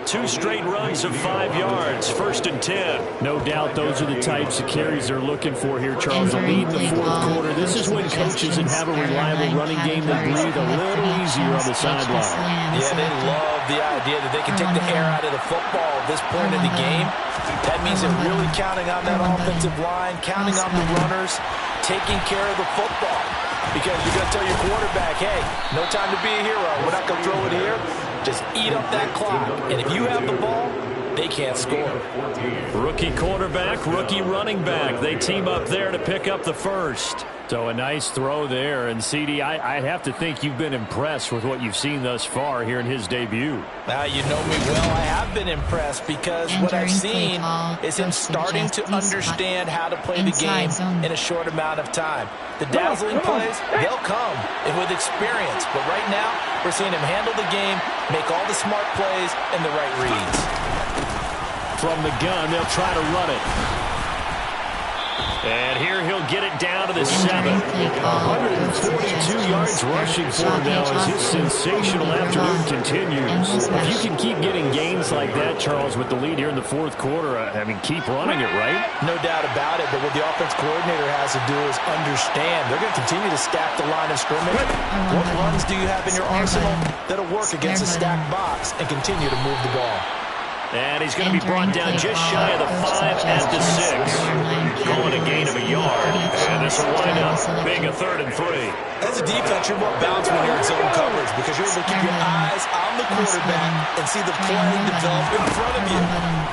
2 straight runs of 5 yards, 1st and 10. No doubt those are the types of carries they're looking for here, Charles. The lead in the 4th quarter. This is when coaches that have a reliable running game that breathe a little easier on the sideline. Yeah, they love the idea that they can take the air out of the football at this point in the game. That means they're really counting on that offensive line, counting on the runners, taking care of the football. Because you're going to tell your quarterback, hey, no time to be a hero. We're not going to throw it here. Just eat up that clock. And if you have the ball, they can't score. Rookie quarterback, rookie running back. They team up there to pick up the first. So a nice throw there. And, CD, I have to think you've been impressed with what you've seen thus far here in his debut. Now, you know me well. I have been impressed because what I've seen is him starting to understand how to play the game in a short amount of time. The dazzling plays, they'll come with experience. But right now, we're seeing him handle the game, make all the smart plays, and the right reads. From the gun, they'll try to run it. And here he'll get it down to the 7. 142 yards rushing for him now as his sensational afternoon continues. If you can keep getting gains like that, Charles, with the lead here in the 4th quarter, I mean, keep running it, right? No doubt about it, but what the offense coordinator has to do is understand. They're going to continue to stack the line of scrimmage. What runs do you have in your arsenal that'll work against a stacked box and continue to move the ball? And he's going to be brought down just shy of the 5 at the 6. Going a gain of a yard. And this will wind up being a 3rd and 3. As a defense, you're more balanced when you're in zone coverage because you're able to keep your eyes on the quarterback and see the play develop in front of you.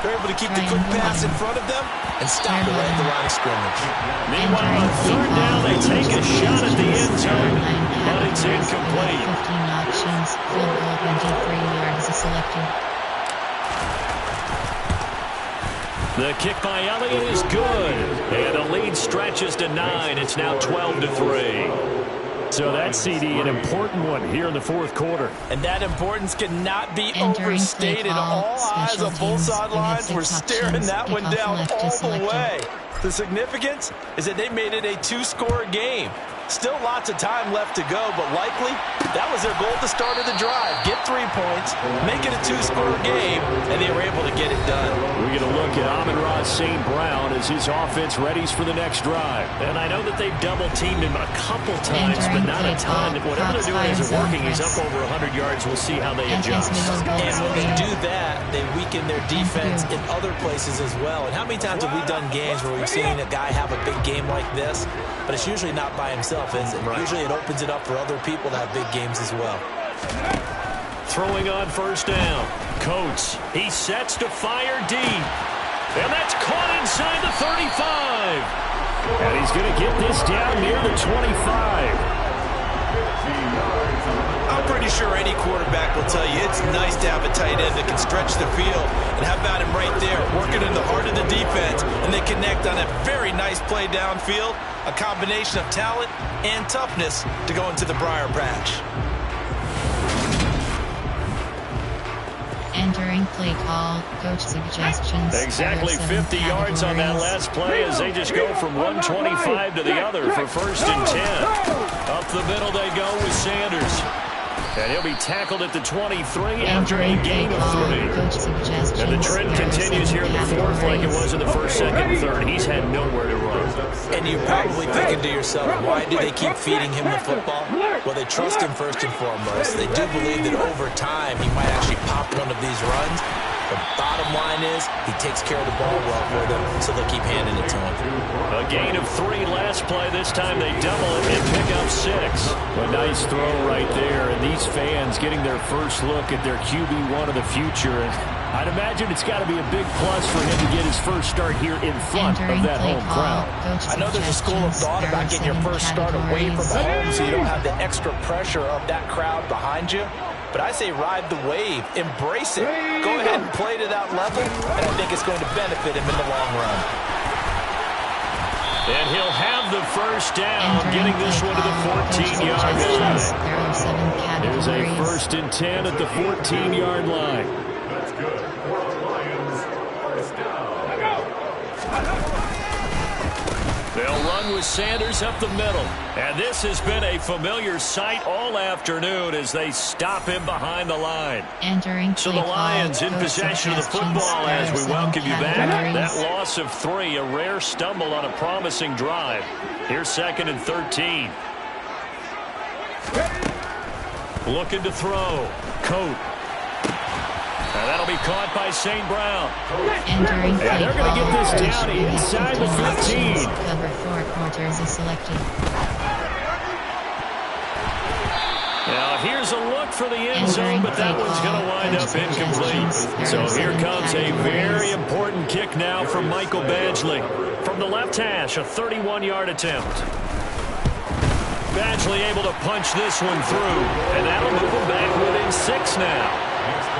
They're able to keep the quick pass in front of them and stop it right at the line of scrimmage. Meanwhile, on 3rd down, they take a shot at the end zone, but it's incomplete. 15 options, field goal 23 yards is selected. The kick by Elliott is good. And the lead stretches to 9. It's now 12-3. So that's, CD, an important one here in the 4th quarter. And that importance cannot be overstated. All eyes on both sidelines were staring that one down all the way. The significance is that they made it a 2-score game. Still lots of time left to go, but likely that was their goal at the start of the drive. Get 3 points, make it a 2-score game, and they were able to get it done. We're going to look at Amon-Ra St. Brown as his offense readies for the next drive. And I know that they've double-teamed him a couple times, but not a ton. Whatever they're doing isn't working. He's up over 100 yards. We'll see how they adjust. And when they do that, they weaken their defense in other places as well. And how many times have we done games where we've seen a guy have a big game like this, but it's usually not by himself, is it? Right. Usually it opens it up for other people to have big games as well. Throwing on first down. Coates, he sets to fire deep. And that's caught inside the 35. And he's going to get this down near the 25. I'm pretty sure any quarterback will tell you it's nice to have a tight end that can stretch the field. And how about him right there, working in the heart of the defense, and they connect on a very nice play downfield, a combination of talent and toughness to go into the briar patch. Entering play call, coach suggestions. Exactly 50 yards on that last play as they just go from 125 to the other for 1st and 10. Up the middle they go with Sanders. And he'll be tackled at the 23 after a gain of 3. And the trend continues here in the 4th like it was in the 1st, 2nd, and 3rd. He's had nowhere to run. And you're probably thinking to yourself, why do they keep feeding him the football? Well, they trust him first and foremost. They do believe that over time he might actually pop one of these runs. The bottom line is he takes care of the ball well for them, so they'll keep handing it to him. A gain of 3 last play. This time they double it and pick up 6. A nice throw right there, and these fans getting their first look at their QB1 of the future. And I'd imagine it's got to be a big plus for him to get his first start here in front of that home crowd. I know there's a school of thought about getting your first start away from home so you don't have the extra pressure of that crowd behind you. But I say ride the wave, embrace it, go ahead and play to that level, and I think it's going to benefit him in the long run. And he'll have the first down, getting this one to the 14-yard line. There's a 1st and 10 at the 14-yard line. That's good. For the Lions, first down. They'll run with Sanders up the middle. And this has been a familiar sight all afternoon as they stop him behind the line. So the Lions in possession of the football as we welcome you back. That loss of 3, a rare stumble on a promising drive. Here's 2nd and 13. Looking to throw. Coat. And that'll be caught by St. Brown. And they're going to get this down inside the 15. Cover 4 quarters is selected. Now here's a look for the end zone, but that one's going to wind up incomplete. So here comes a very important kick now from Michael Badgley. From the left hash, a 31-yard attempt. Badgley able to punch this one through, and that'll move them back within 6 now.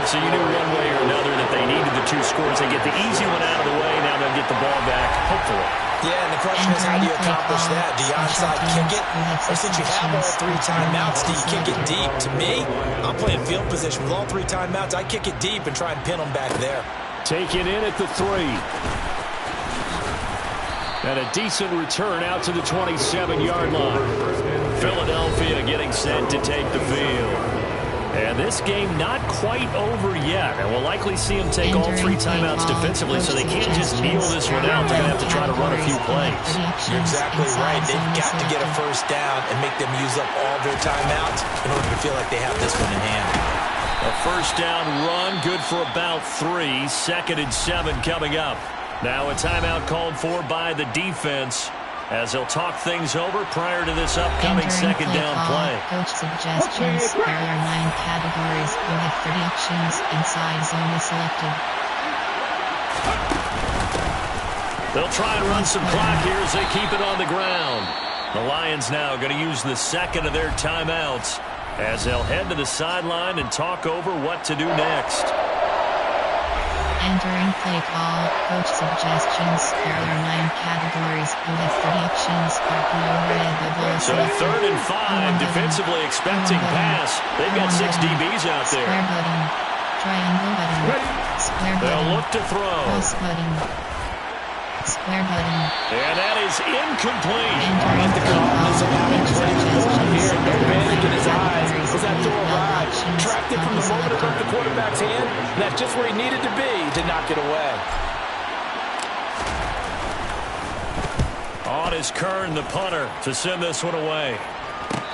So you knew one way or another that they needed the 2 scores. They get the easy one out of the way. Now they'll get the ball back, hopefully. Yeah, and the question is, how do you accomplish that? Do you onside kick it? Or since you have all 3 timeouts, do you kick it deep? To me, I'm playing field position. With all 3 timeouts, I kick it deep and try and pin them back there. Taken in at the 3. And a decent return out to the 27-yard line. Philadelphia getting set to take the field. And this game not quite over yet. And we'll likely see them take all 3 timeouts defensively, so they can't just kneel this one out. They're going to have to try to run a few plays. You're exactly right. They've got to get a first down and make them use up all their timeouts in order to feel like they have this one in hand. A first down run, good for about 3. 2nd and 7 coming up. Now a timeout called for by the defense, as they'll talk things over prior to this upcoming second down play. Coach suggestions. There are 9 categories. You have 30 options. Inside zone is selected. They'll try and run some clock here as they keep it on the ground. The Lions now going to use the 2nd of their timeouts as they'll head to the sideline and talk over what to do next. Entering play call, coach suggestions. There are 9 categories. You have 30 options. So 3rd and 5, defensively expecting pass. They've got 6 DBs out there. Square button. Triangle button. Square button. They'll look to throw. Plus button. Square button. And that is incomplete. I like the calmness of having played the ball here. No panic in his eyes. Was that throw arrived? Tracked it from the moment it left the quarterback's hand. And that's just where he needed to be to knock it away. On is Kern, the punter, to send this one away.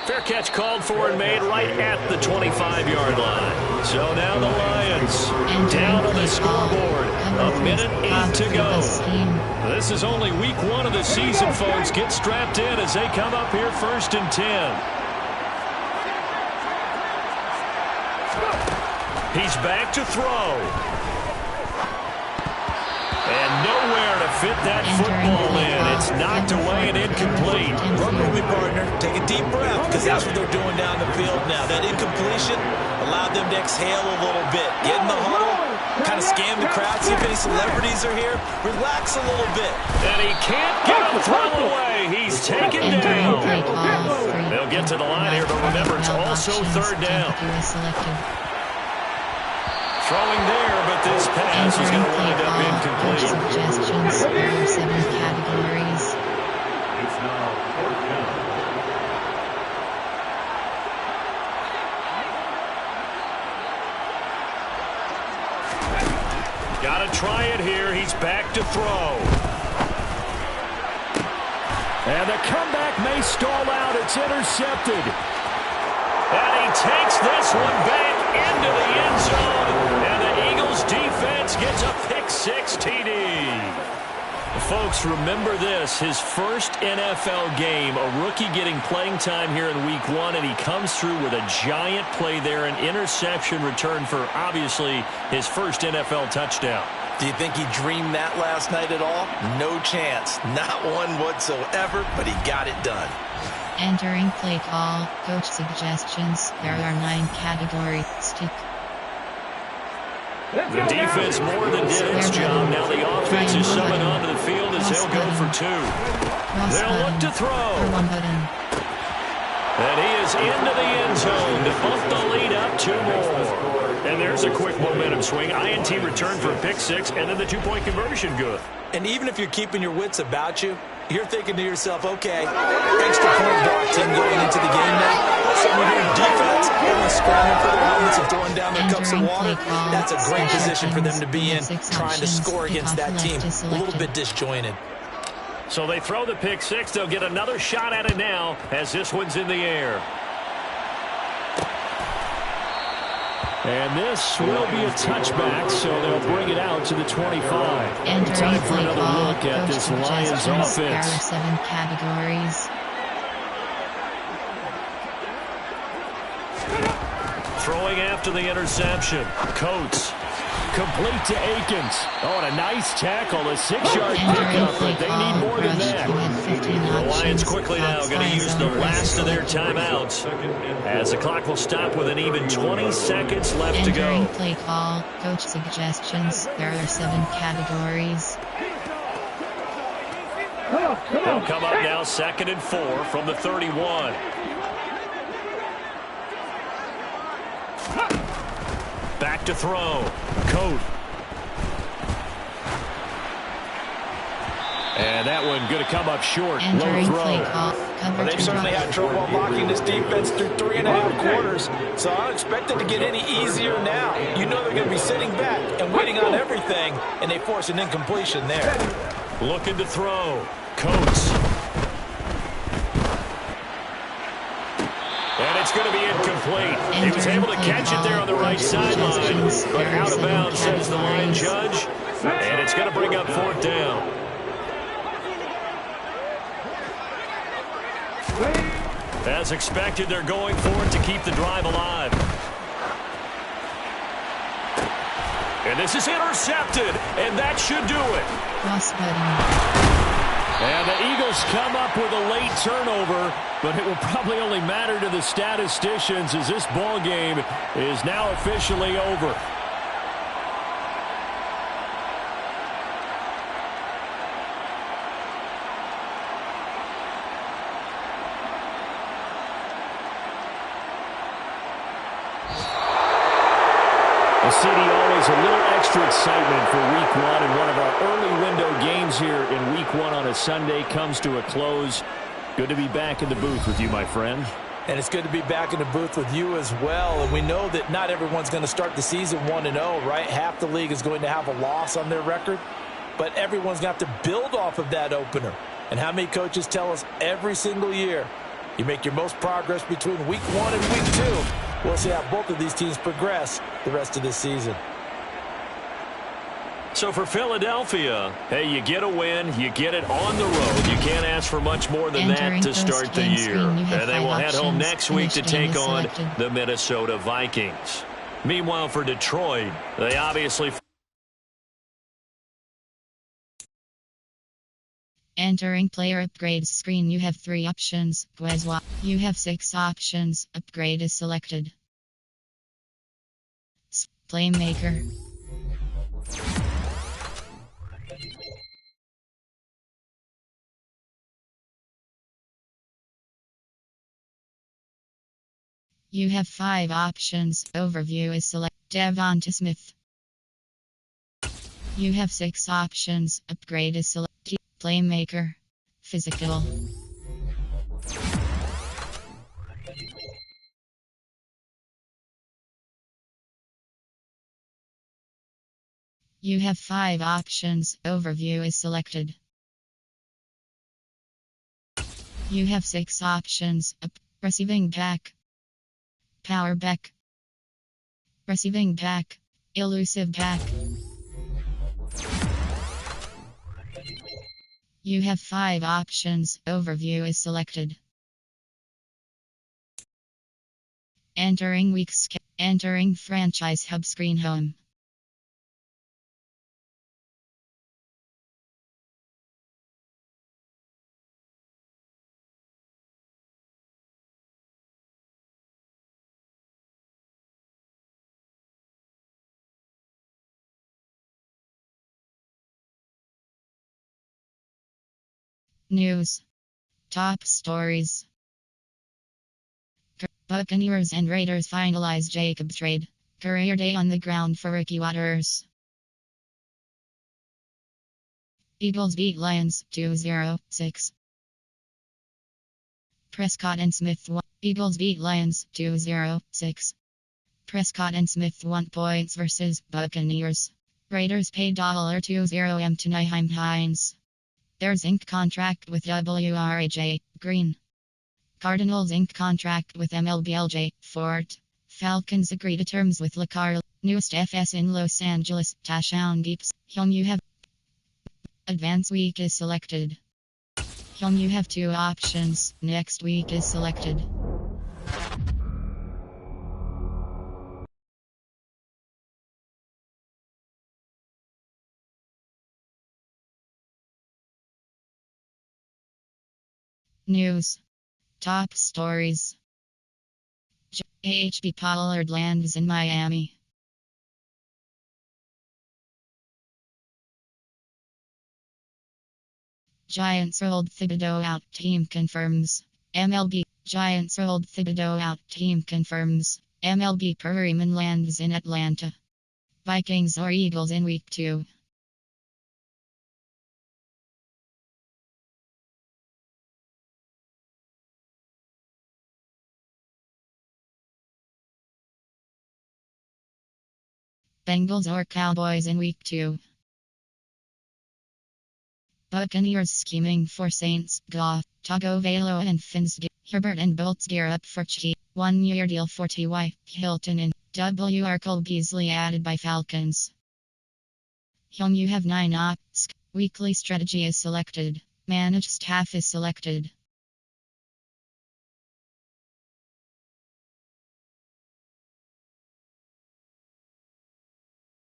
Fair catch called for and made right at the 25-yard line. So now the Lions down on the scoreboard. A minute 8 to go. This is only week 1 of the season, folks. Get strapped in as they come up here 1st and 10. He's back to throw. And nowhere to fit that football in. It's knocked away and incomplete. Run with me, partner. Take a deep breath, because that's what they're doing down the field now. That incompletion allowed them to exhale a little bit. Get in the huddle, kind of scan the crowd, see if any celebrities are here. Relax a little bit. And he can't get a throw away. He's taken down. They'll get to the line here, but remember, it's also 3rd down. Throwing there, but this pass is going to wind up incomplete. Suggestions, there are 7 categories. It's now 4th down. Got to try it here. He's back to throw. And the comeback may stall out. It's intercepted. And he takes this one back into the end zone. And the Eagles defense gets a pick-6 TD. Folks, remember this. His first NFL game, a rookie getting playing time here in week 1, and he comes through with a giant play there, an interception return for, obviously, his first NFL touchdown. Do you think he dreamed that last night at all? No chance. Not one whatsoever, but he got it done. Entering play call, coach suggestions, there are 9 categories. Stick. The defense more than did its job. Now the offense is summoned onto the field as they'll go for 2. They'll look to throw. And he is into the end zone to bump the lead up 2 more. And there's a quick momentum swing. INT return for a pick-6, and then the 2-point conversion good. And even if you're keeping your wits about you, you're thinking to yourself, okay, extra point block team going into the game now. All of a sudden you hear defense, everyone's scrambling for their helmets and throwing down their cups of water. That's a great position for them to be in, trying to score against that team. A little bit disjointed. So they throw the pick-6. They'll get another shot at it now as this one's in the air. And this will be a touchback, so they'll bring it out to the 25. Time for another look at this Lions offense. There are 7 categories. Throwing after the interception. Coates. Complete to Akins. Oh, and a nice tackle, a 6-yard pickup, but they need more than that. The Lions quickly now going to use the last of their timeouts as the clock will stop with an even 20 seconds left to go. Entering play call, coach suggestions, there are 7 categories. They'll come up now 2nd and 4 from the 31. Back to throw. Coat. And that one going to come up short. Low throw. They've certainly had trouble blocking this defense through 3.5 quarters, so I don't expect it to get any easier now. You know they're going to be sitting back and waiting on everything, and they force an incompletion there. Looking to throw. Coates. And it's going to be incomplete. He was able to catch it there on the right sideline, but out of bounds, says the line judge. And it's going to bring up 4th down. As expected, they're going for it to keep the drive alive. And this is intercepted, and that should do it. And the Eagles come up with a late turnover, but it will probably only matter to the statisticians as this ball game is now officially over. Well, CD, always a little extra excitement for Week 1, and one of our early window games here in Week 1 on a Sunday comes to a close. Good to be back in the booth with you, my friend. And it's good to be back in the booth with you as well. And we know that not everyone's going to start the season 1-0, right? Half the league is going to have a loss on their record, but everyone's going to have to build off of that opener. And how many coaches tell us every single year, you make your most progress between Week 1 and Week 2. We'll see how both of these teams progress the rest of this season. So for Philadelphia, hey, you get a win, you get it on the road. You can't ask for much more than that to start the year. And they will head home next week to take on the Minnesota Vikings. Meanwhile, for Detroit, they obviously... Entering player upgrades screen, you have 3 options. You have 6 options. Upgrade is selected. Playmaker. You have 5 options. Overview is selected. Devonta Smith. You have 6 options. Upgrade is selected. Playmaker. Physical. You have 5 options. Overview is selected. You have 6 options. Receiving back. Power back. Receiving back. Elusive back. You have 5 options. Overview is selected. Entering franchise hub screen home. News. Top stories. Buccaneers and Raiders finalize Jacobs trade. Career day on the ground for Ricky Watters. Eagles beat Lions 2-0-6. Prescott and Smith won. Eagles beat Lions 2-0-6. Prescott and Smith 1 points versus Buccaneers. Raiders paid $2.00 to Nyheim Hines. Bears Inc. contract with WRAJ, Green. Cardinals Inc. contract with MLBLJ, Fort. Falcons agree to terms with LaCarle. Newest FS in Los Angeles, Tashawn Deeps. Home you have. Advance week is selected. Home you have 2 options. Next week is selected. News. Top stories. H.B. Pollard lands in Miami. Giants rolled Thibodeau out. Team confirms. MLB. Giants rolled Thibodeau out. Team confirms. MLB Perryman lands in Atlanta. Vikings or Eagles in Week 2. Bengals or Cowboys in Week 2. Buccaneers scheming for Saints. Goff, Tagovailoa and Fins. Herbert and Bolts gear up for Chiefs. 1-year deal for T.Y. Hilton and W.R. Cole Beasley added by Falcons. Home you have 9 options. Weekly strategy is selected. Managed staff is selected.